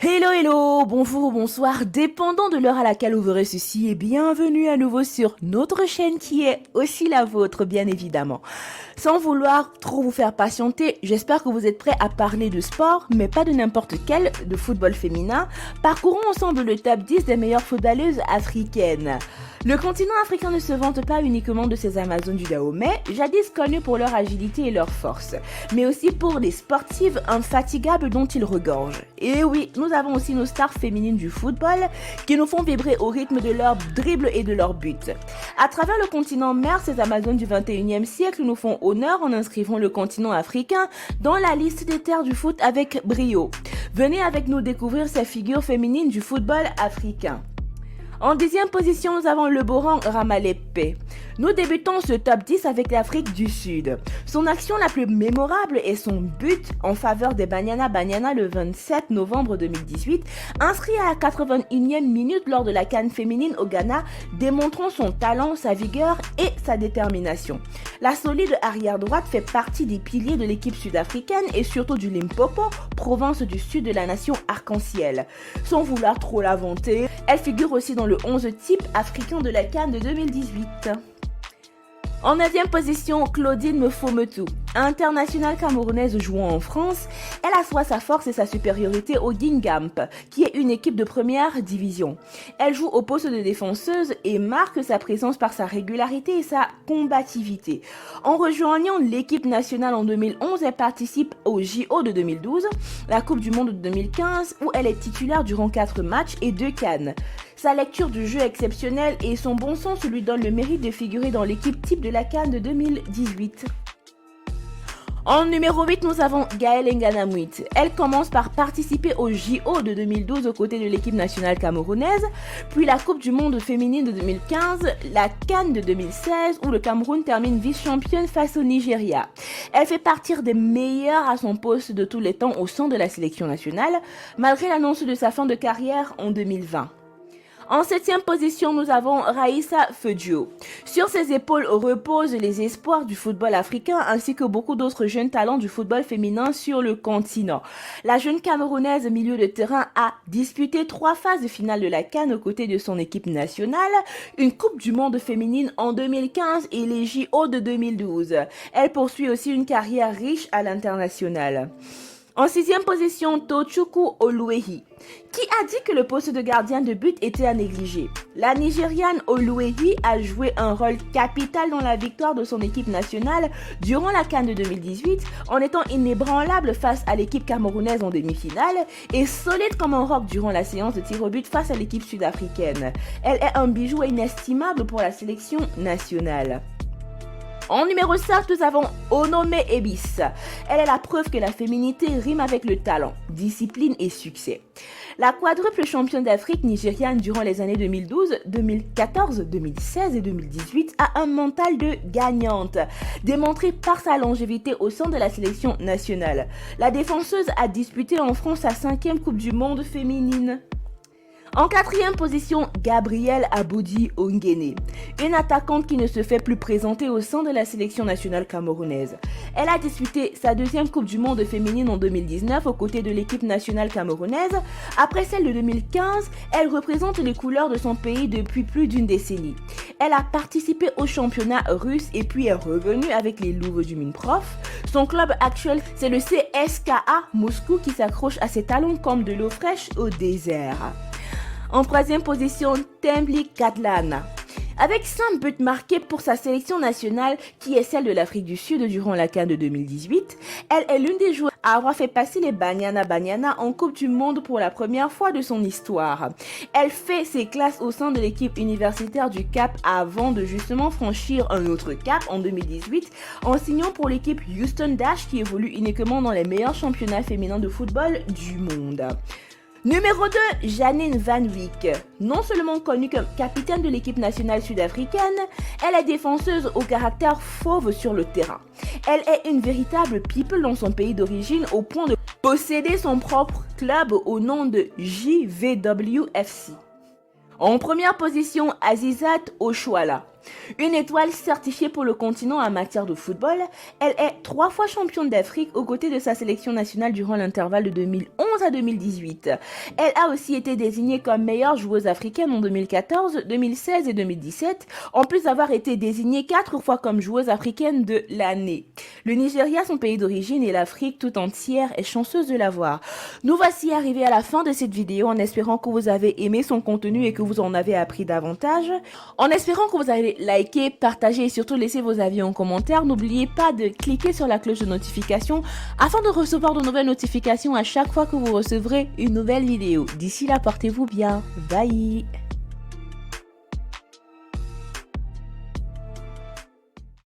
Hello hello, bonjour ou bonsoir, dépendant de l'heure à laquelle vous verrez ceci et bienvenue à nouveau sur notre chaîne qui est aussi la vôtre bien évidemment. Sans vouloir trop vous faire patienter, j'espère que vous êtes prêts à parler de sport, mais pas de n'importe quel, de football féminin. Parcourons ensemble le top 10 des meilleures footballeuses africaines. Le continent africain ne se vante pas uniquement de ses Amazones du Dahomey, jadis connues pour leur agilité et leur force, mais aussi pour les sportives infatigables dont ils regorgent. Et oui, nous avons aussi nos stars féminines du football qui nous font vibrer au rythme de leurs dribbles et de leurs buts. À travers le continent mère, ces Amazones du 21e siècle nous font honneur en inscrivant le continent africain dans la liste des terres du foot avec brio. Venez avec nous découvrir ces figures féminines du football africain. En 10e position, nous avons Leboran Ramalepe. Nous débutons ce top 10 avec l'Afrique du Sud. Son action la plus mémorable est son but en faveur des Banyana Banyana le 27 novembre 2018, inscrit à la 81e minute lors de la CAN féminine au Ghana, démontrant son talent, sa vigueur et sa détermination. La solide arrière-droite fait partie des piliers de l'équipe sud-africaine et surtout du Limpopo, province du sud de la nation arc-en-ciel. Sans vouloir trop la vanter, elle figure aussi dans le 11 type africain de la CAN de 2018. En 9e position, Claudine Mfometou. Internationale camerounaise jouant en France, elle assoit sa force et sa supériorité au Guingamp, qui est une équipe de première division. Elle joue au poste de défenseuse et marque sa présence par sa régularité et sa combativité. En rejoignant l'équipe nationale en 2011, elle participe au JO de 2012, la Coupe du Monde de 2015, où elle est titulaire durant 4 matchs et 2 CAN. Sa lecture du jeu exceptionnelle et son bon sens lui donnent le mérite de figurer dans l'équipe type de la CAN de 2018. En numéro 8, nous avons Gaëlle Nganamouit. Elle commence par participer au JO de 2012 aux côtés de l'équipe nationale camerounaise, puis la Coupe du Monde féminine de 2015, la CAN de 2016 où le Cameroun termine vice-championne face au Nigeria. Elle fait partie des meilleures à son poste de tous les temps au sein de la sélection nationale, malgré l'annonce de sa fin de carrière en 2020. En 7e position, nous avons Raissa Fedio. Sur ses épaules reposent les espoirs du football africain ainsi que beaucoup d'autres jeunes talents du football féminin sur le continent. La jeune Camerounaise milieu de terrain a disputé 3 phases de finale de la CAN aux côtés de son équipe nationale, une Coupe du Monde féminine en 2015 et les JO de 2012. Elle poursuit aussi une carrière riche à l'international. En 6e position, Tochukwu Oluwehi. Qui a dit que le poste de gardien de but était à négliger? La Nigériane Oluwehi a joué un rôle capital dans la victoire de son équipe nationale durant la CAN de 2018 en étant inébranlable face à l'équipe camerounaise en demi-finale et solide comme un roc durant la séance de tir au but face à l'équipe sud-africaine. Elle est un bijou inestimable pour la sélection nationale. En numéro 5, nous avons Onome Ebis. Elle est la preuve que la féminité rime avec le talent, discipline et succès. La quadruple championne d'Afrique nigériane durant les années 2012, 2014, 2016 et 2018 a un mental de gagnante, démontré par sa longévité au sein de la sélection nationale. La défenseuse a disputé en France sa 5e Coupe du Monde féminine. En 4e position, Gabrielle Aboudi Ongene, une attaquante qui ne se fait plus présenter au sein de la sélection nationale camerounaise. Elle a disputé sa 2e Coupe du Monde féminine en 2019 aux côtés de l'équipe nationale camerounaise. Après celle de 2015, elle représente les couleurs de son pays depuis plus d'une décennie. Elle a participé au championnat russe et puis est revenue avec les Louves du Minprof. Son club actuel, c'est le CSKA Moscou qui s'accroche à ses talons comme de l'eau fraîche au désert. En 3e position, Tembli Kadlana. Avec 5 buts marqués pour sa sélection nationale, qui est celle de l'Afrique du Sud durant la CAN de 2018, elle est l'une des joueuses à avoir fait passer les Banyana Banyana en Coupe du Monde pour la première fois de son histoire. Elle fait ses classes au sein de l'équipe universitaire du Cap avant de justement franchir un autre cap en 2018 en signant pour l'équipe Houston Dash qui évolue uniquement dans les meilleurs championnats féminins de football du monde. Numéro 2, Janine Van Wyk. Non seulement connue comme capitaine de l'équipe nationale sud-africaine, elle est défenseuse au caractère fauve sur le terrain. Elle est une véritable people dans son pays d'origine au point de posséder son propre club au nom de JVWFC. En première position, Azizat Oshoala. Une étoile certifiée pour le continent en matière de football, elle est 3 fois championne d'Afrique aux côtés de sa sélection nationale durant l'intervalle de 2011 à 2018. Elle a aussi été désignée comme meilleure joueuse africaine en 2014, 2016 et 2017, en plus d'avoir été désignée 4 fois comme joueuse africaine de l'année. Le Nigeria, son pays d'origine, et l'Afrique tout entière est chanceuse de l'avoir. Nous voici arrivés à la fin de cette vidéo en espérant que vous avez aimé son contenu et que vous en avez appris davantage. En espérant que vous allez liker, partager et surtout laisser vos avis en commentaire. N'oubliez pas de cliquer sur la cloche de notification afin de recevoir de nouvelles notifications à chaque fois que vous recevrez une nouvelle vidéo. D'ici là, portez-vous bien. Bye!